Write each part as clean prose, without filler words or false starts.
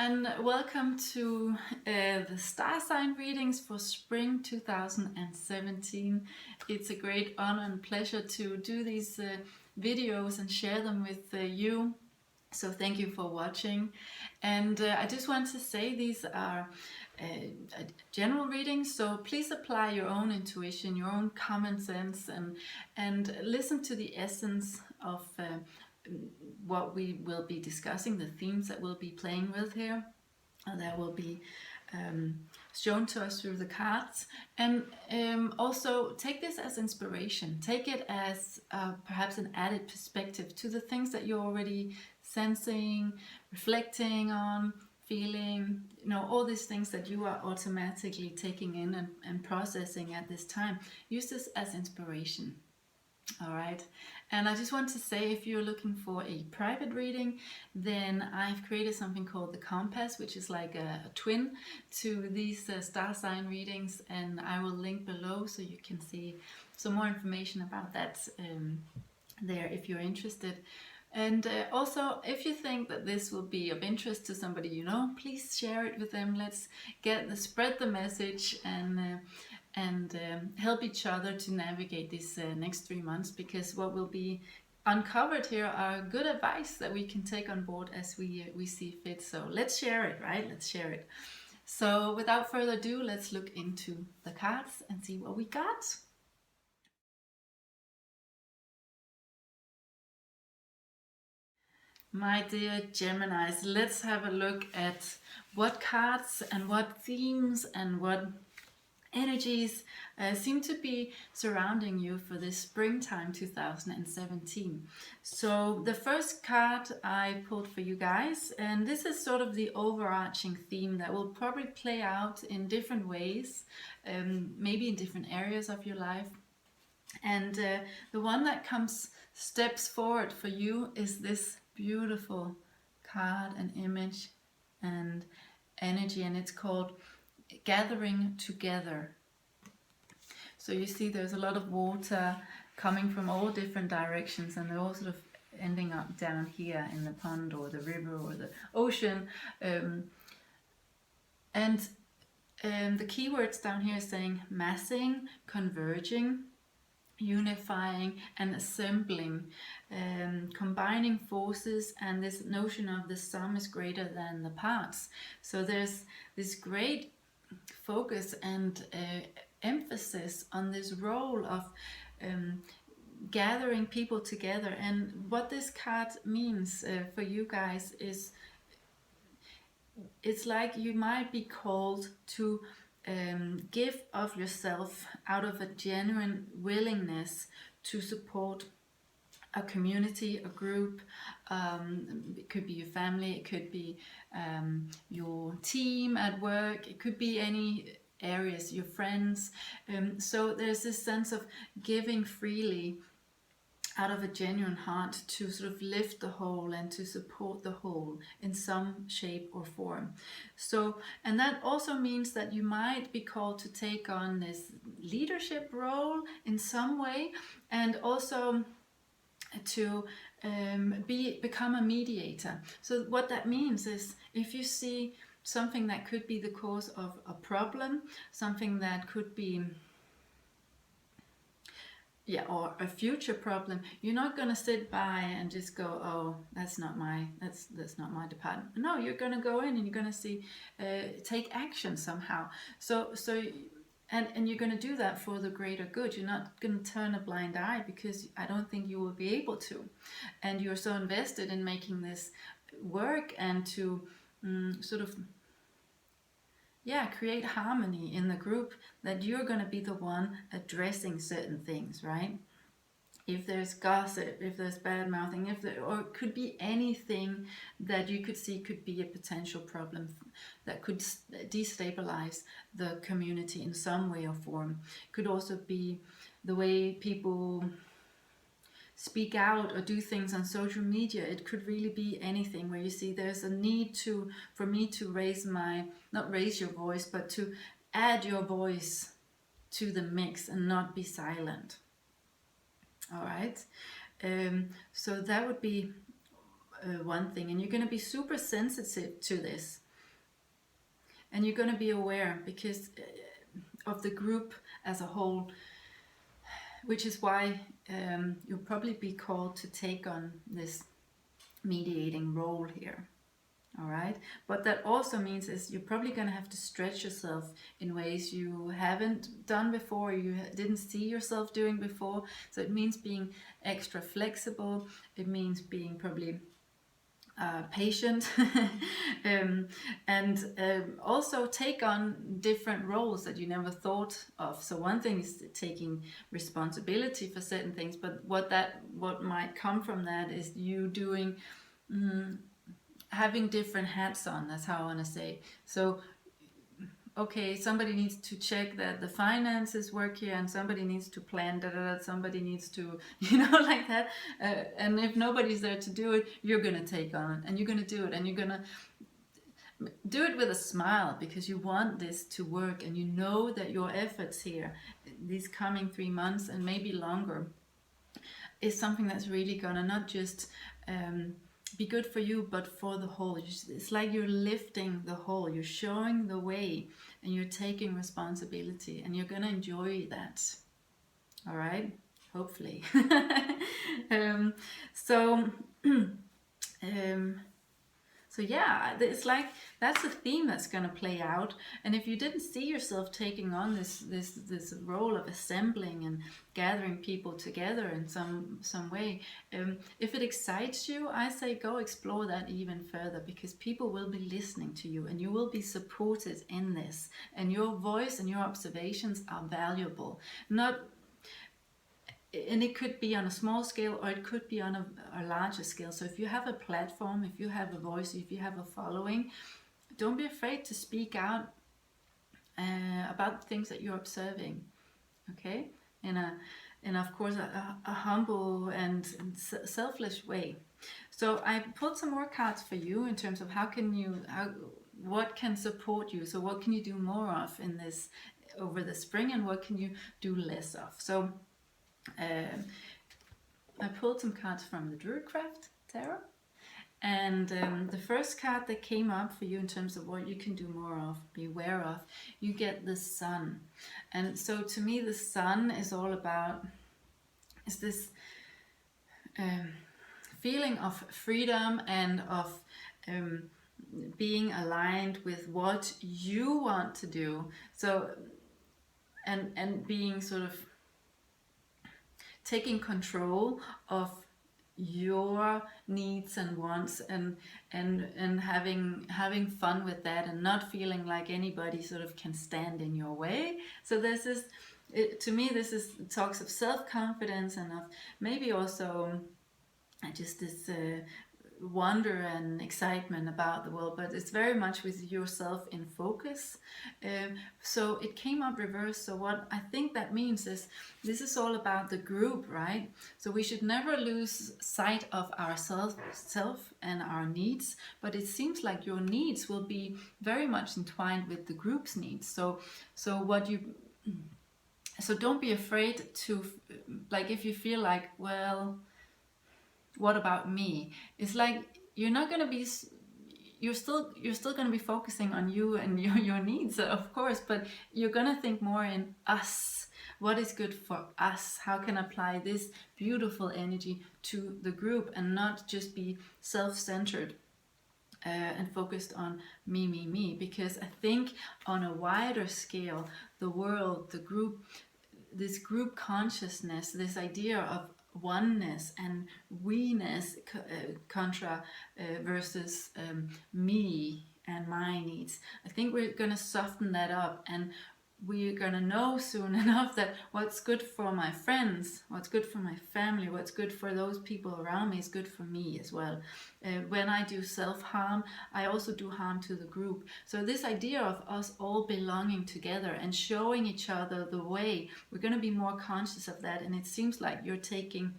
and welcome to the star sign readings for spring 2017. It's a great honor and pleasure to do these videos and share them with you. So thank you for watching. And I just want to say these are general readings, so please apply your own intuition, your own common sense, and listen to the essence of what we will be discussing, the themes that we'll be playing with here, that will be shown to us through the cards. And also take this as inspiration, take it as perhaps an added perspective to the things that you're already sensing, reflecting on, feeling, all these things that you are automatically taking in and processing at this time. Use this as inspiration. All right, and I just want to say, if you're looking for a private reading, then I've created something called the Compass, which is like a twin to these star sign readings, and I will link below so you can see some more information about that there if you're interested. And also, if you think that this will be of interest to somebody you know, please share it with them. Let's spread the message and help each other to navigate these next 3 months, because what will be uncovered here are good advice that we can take on board as we see fit. So let's share it, right? Let's share it. So without further ado, let's look into the cards and see what we got. My dear Geminis, let's have a look at what cards and what themes and what energies seem to be surrounding you for this springtime 2017. So the first card I pulled for you guys, and this is sort of the overarching theme that will probably play out in different ways, maybe in different areas of your life. And the one that steps forward for you is this beautiful card and image and energy, and it's called Gathering Together. So you see there's a lot of water coming from all different directions, and they're all sort of ending up down here in the pond or the river or the ocean. And the keywords down here is saying massing, converging, unifying and assembling, combining forces, and this notion of the sum is greater than the parts. So there's this great focus and emphasis on this role of gathering people together. And what this card means for you guys is, it's like you might be called to give of yourself out of a genuine willingness to support a community, a group. It could be your family, it could be your team at work, it could be any areas, your friends. So there's this sense of giving freely out of a genuine heart to sort of lift the whole and to support the whole in some shape or form. So, and that also means that you might be called to take on this leadership role in some way, and also to become a mediator. So what that means is, if you see something that could be the cause of a problem, something that could be or a future problem, you're not going to sit by and just go, oh, that's not my department. No, you're going to go in and you're going to see, take action somehow. So and you're going to do that for the greater good. You're not going to turn a blind eye, because I don't think you will be able to. And you're so invested in making this work and to sort of create harmony in the group, that you're going to be the one addressing certain things, right? If there's gossip, if there's bad mouthing, or it could be anything that you could see could be a potential problem that could destabilize the community in some way or form. Could also be the way people speak out or do things on social media. It could really be anything where you see there's a need for me to not raise your voice, but to add your voice to the mix and not be silent. All right, so that would be one thing, and you're going to be super sensitive to this. And you're going to be aware because of the group as a whole, which is why you'll probably be called to take on this mediating role here. All right, but that also means is you're probably going to have to stretch yourself in ways you haven't done before, you didn't see yourself doing before. So it means being extra flexible. It means being probably patient and also take on different roles that you never thought of. So one thing is taking responsibility for certain things, but what might come from that is you doing having different hats on. That's how I want to say. So okay, somebody needs to check that the finances work here, and somebody needs to plan somebody needs to, like that. And if nobody's there to do it, you're going to take on it, and you're going to do it, and you're going to do it with a smile because you want this to work, and you know that your efforts here, these coming 3 months and maybe longer, is something that's really going to not just be good for you, but for the whole. It's like you're lifting the whole, you're showing the way, and you're taking responsibility, and you're gonna enjoy that. All right, hopefully. So yeah, it's like that's a theme that's going to play out. And if you didn't see yourself taking on this role of assembling and gathering people together in some way, if it excites you, I say go explore that even further, because people will be listening to you and you will be supported in this. And your voice and your observations are valuable. And it could be on a small scale, or it could be on a larger scale. So if you have a platform, if you have a voice, if you have a following, don't be afraid to speak out about the things that you're observing, okay? In of course a humble and selfless way. So I pulled some more cards for you in terms of what can support you. So what can you do more of in this over the spring, and what can you do less of? So I pulled some cards from the Druidcraft Tarot, and the first card that came up for you in terms of what you can do more of, beware of, you get the Sun. And so to me the Sun is all about this feeling of freedom and of being aligned with what you want to do. So and being sort of taking control of your needs and wants, and having fun with that, and not feeling like anybody sort of can stand in your way. So this is, to me, this is talks of self-confidence, and of maybe also just this wonder and excitement about the world, but it's very much with yourself in focus. So it came up reversed. So what I think that means is this is all about the group, right? So we should never lose sight of ourself and our needs, but it seems like your needs will be very much entwined with the group's needs. So don't be afraid to, like, if you feel like, well, what about me? It's like you're not going to be, you're still going to be focusing on you and your needs, of course, but you're going to think more in us. What is good for us? How can I apply this beautiful energy to the group, and not just be self-centered and focused on me? Because I think on a wider scale, the world, the group, this group consciousness, this idea of oneness and we-ness contra versus me and my needs. I think we're going to soften that up, and we're going to know soon enough that what's good for my friends, what's good for my family, what's good for those people around me is good for me as well. When I do self-harm, I also do harm to the group. So this idea of us all belonging together and showing each other the way, we're going to be more conscious of that. And it seems like you're taking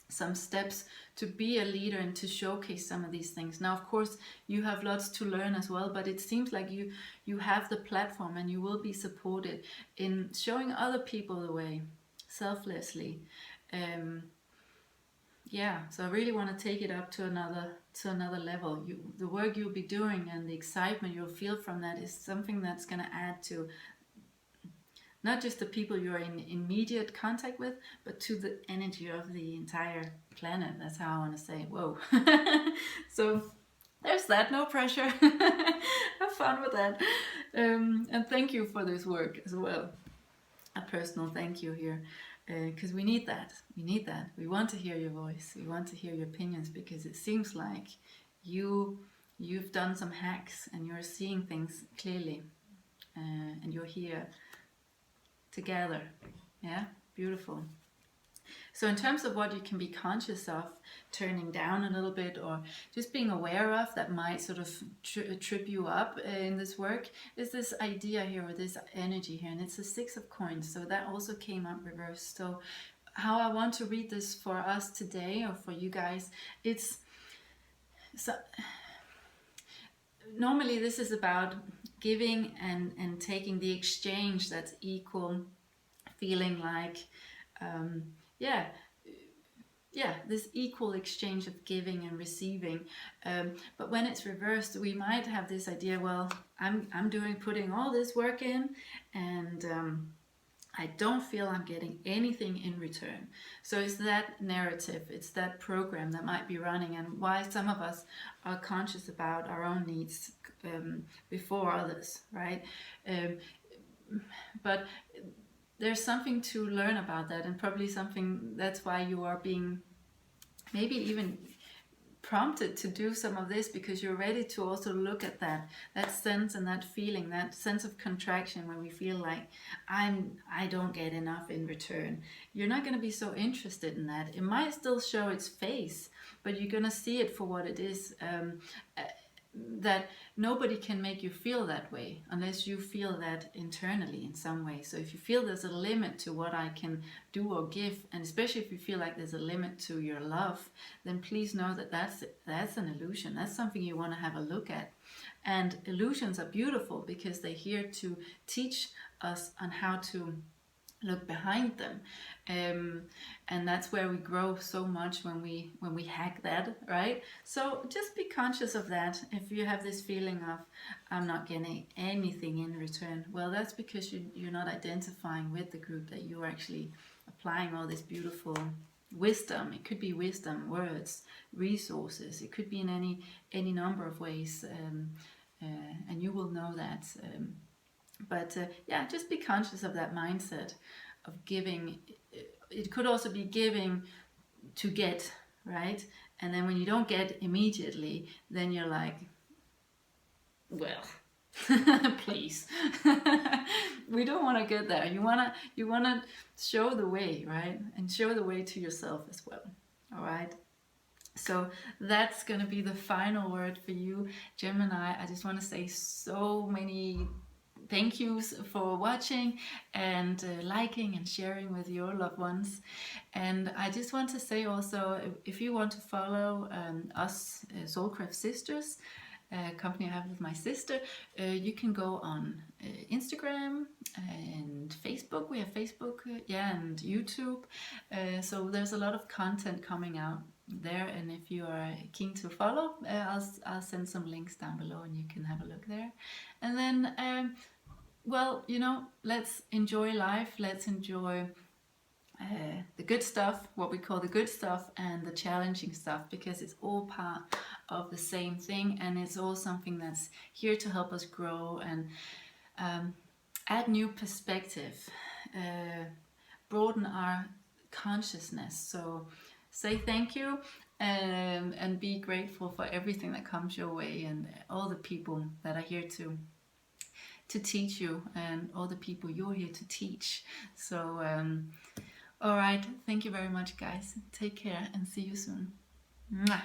some steps to be a leader and to showcase some of these things. Now, of course, you have lots to learn as well, but it seems like you have the platform, and you will be supported in showing other people the way, selflessly. yeah, so I really want to take it up to another level. The work you'll be doing and the excitement you'll feel from that is something that's going to add to not just the people you're in immediate contact with, but to the energy of the entire planet. That's how I want to say it. Whoa. So there's that, no pressure. Have fun with that. And thank you for this work as well. A personal thank you here, because we need that. We need that. We want to hear your voice. We want to hear your opinions, because it seems like you've done some hacks and you're seeing things clearly, and you're here together. Yeah, beautiful. So in terms of what you can be conscious of turning down a little bit, or just being aware of, that might sort of trip you up in this work, is this idea here, or this energy here, and it's the Six of Coins. So that also came up reversed. So how I want to read this for us today, or for you guys, it's so normally this is about giving and taking, the exchange that's equal, feeling like yeah, this equal exchange of giving and receiving. But when it's reversed, we might have this idea, well, I'm putting all this work in, and I don't feel I'm getting anything in return. So it's that narrative, it's that program that might be running, and why some of us are conscious about our own needs before others, right? But there's something to learn about that, and probably something that's why you are being maybe even prompted to do some of this, because you're ready to also look at that sense and that feeling, that sense of contraction when we feel like I don't get enough in return. You're not going to be so interested in that. It might still show its face, but you're going to see it for what it is. That nobody can make you feel that way unless you feel that internally in some way. So if you feel there's a limit to what I can do or give, and especially if you feel like there's a limit to your love, then please know that that's an illusion. That's something you want to have a look at. And illusions are beautiful because they're here to teach us on how to look behind them, and that's where we grow so much, when we hack that, right? So just be conscious of that. If you have this feeling of I'm not getting anything in return, well, that's because you're not identifying with the group, that you're actually applying all this beautiful wisdom. It could be wisdom, words, resources. It could be in any number of ways, and you will know that. But yeah, just be conscious of that mindset of giving. It could also be giving to get, right? And then when you don't get immediately, then you're like, well, please. We don't want to get there. You wanna show the way, right? And show the way to yourself as well. All right. So that's going to be the final word for you, Gemini. I just want to say so many thank yous for watching and liking and sharing with your loved ones. And I just want to say also, if you want to follow us, Soulcraft Sisters, company I have with my sister, you can go on Instagram and Facebook. We have Facebook, and YouTube. So there's a lot of content coming out there, and if you are keen to follow, I'll send some links down below and you can have a look there. And then well, let's enjoy life. Let's enjoy the good stuff, what we call the good stuff, and the challenging stuff, because it's all part of the same thing, and it's all something that's here to help us grow and add new perspective, broaden our consciousness. So say thank you, and be grateful for everything that comes your way, and all the people that are here to teach you, and all the people you're here to teach. So all right, thank you very much, guys. Take care and see you soon. Mwah.